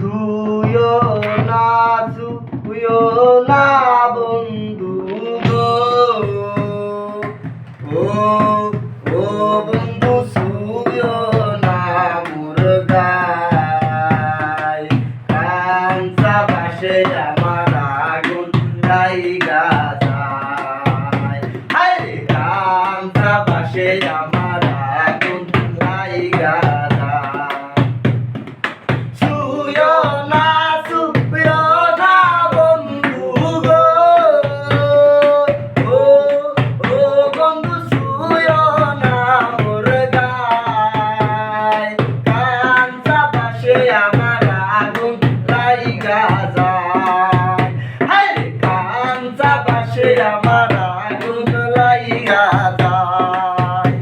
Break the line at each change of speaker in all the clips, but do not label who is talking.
ছুঁয়ো না ছুঁয়ো না বন্ধু গো ও ও বন্ধু ছুঁয়ো না মোর গায় কাঞ্চা বাসে আমার আগুন লাইগা যায় হায়রে কাঞ্চা বাসে আমার আগুন লাইগা আমার আগুন লাইগা যায় হায়রে কাঞ্চা বাসে আমার আগুন লাইগা যায়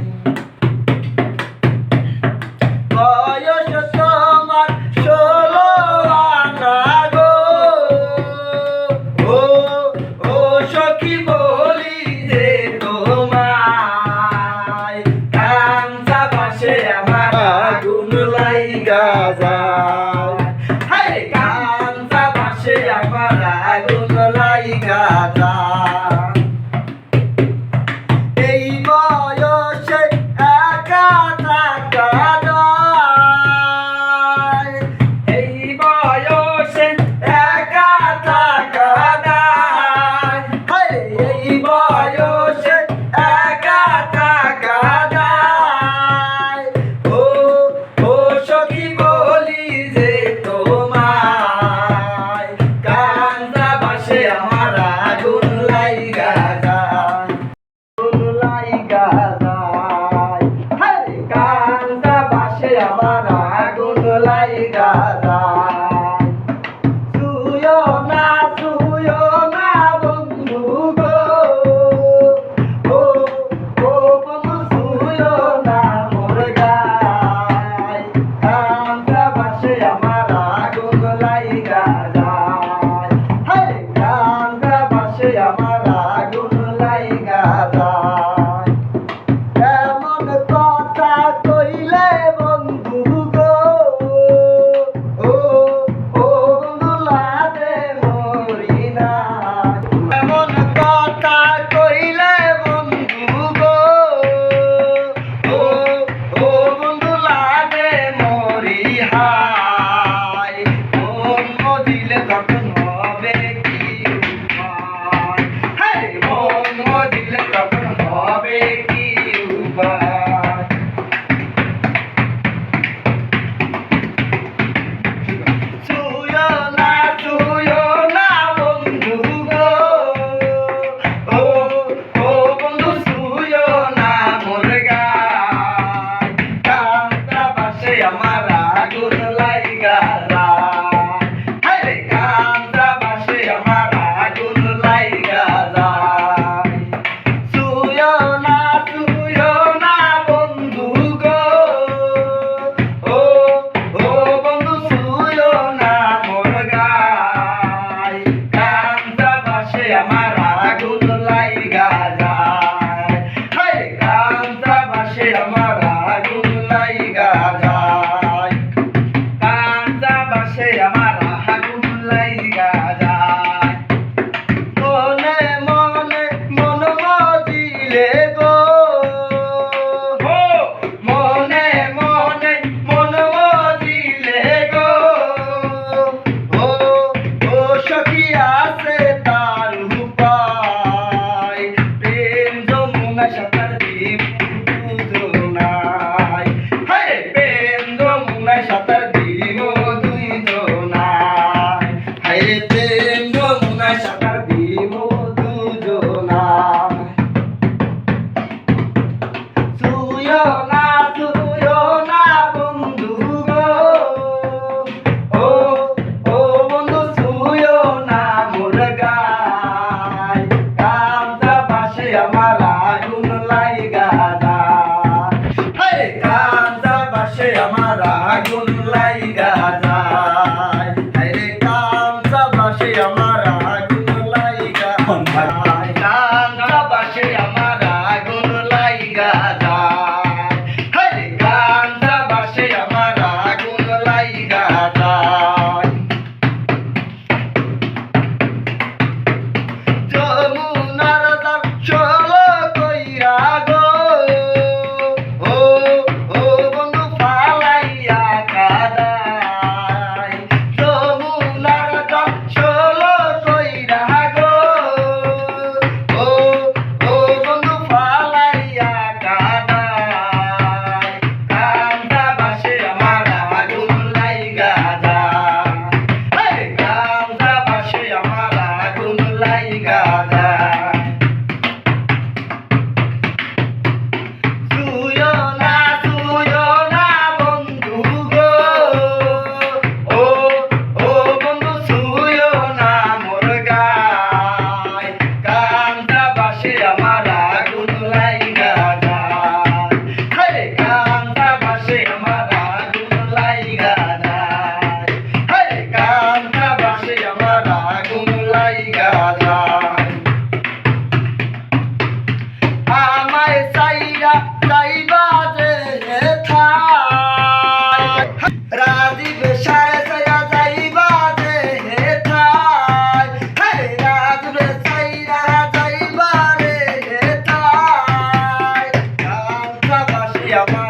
বয়স তোমার 16 আনা গো ও ও সখী বলি যে তোমায় কাঞ্চা বাসে আমার আগুন লাইগা যায় হায়রে কাঞ্চা বাসে আমার আগুন লাইগা যায় এই বয়সে একা থাকা যায় এই বয়সে একা থাকা যায় এই বয়সে একা থাকা যায় ও ও সখী বলি যে তোমায় কাঞ্চা বাসে আমার আগুন লাইগা যায় লাইগা যায় হায়রে কাঞ্চা বাসে আমার আগুন লাইগা যায় ছুঁয়ো না বন্ধু গো ও ও বন্ধু ছুঁয়ো না মোর গায় কাঞ্চা বাসে আমার আগুন লাইগা যায় হায়রে কাঞ্চা বাসে আমার আগুন লাইগা যায় এমন কথা কইলে বন্ধু গো ও ও বন্ধু লাগে মরি না এমন কথা কইলে বন্ধু গো ও ও বন্ধু লাগে মরি হায় মন মদিলে তখন হবে কি উপায় হায় মন মদিলে তখন হবে কি উপায় ছুঁয়ো না বন্ধু গো ও ও বন্ধু ছুঁয়ো না মোর গায় কাঞ্চা বাসে আমার আগুন লাইগা যায় হায়রে কাঞ্চা বাসে আমার আগুন লাইগা যায় ছুঁয়ো না বন্ধু গো ও ও বন্ধু ছুঁয়ো না মোর গায় কাঞ্চা বাসে আমার আগুন লাইগা যায় হায়রে কাঞ্চা বাসে আমার আগুন লাইগা যায় কাঞ্চা বাসে আমার আগুন লাইগা যায় মনে মনে মন মজিলে গো মনে মনে মন মজিলে গো ও ও সখী আছে তার উপায় প্রেম যমুনা সাঁতার দিব দুজনায় হায় প্রেম যমুনা সাঁতার দিব দুজনায় আমার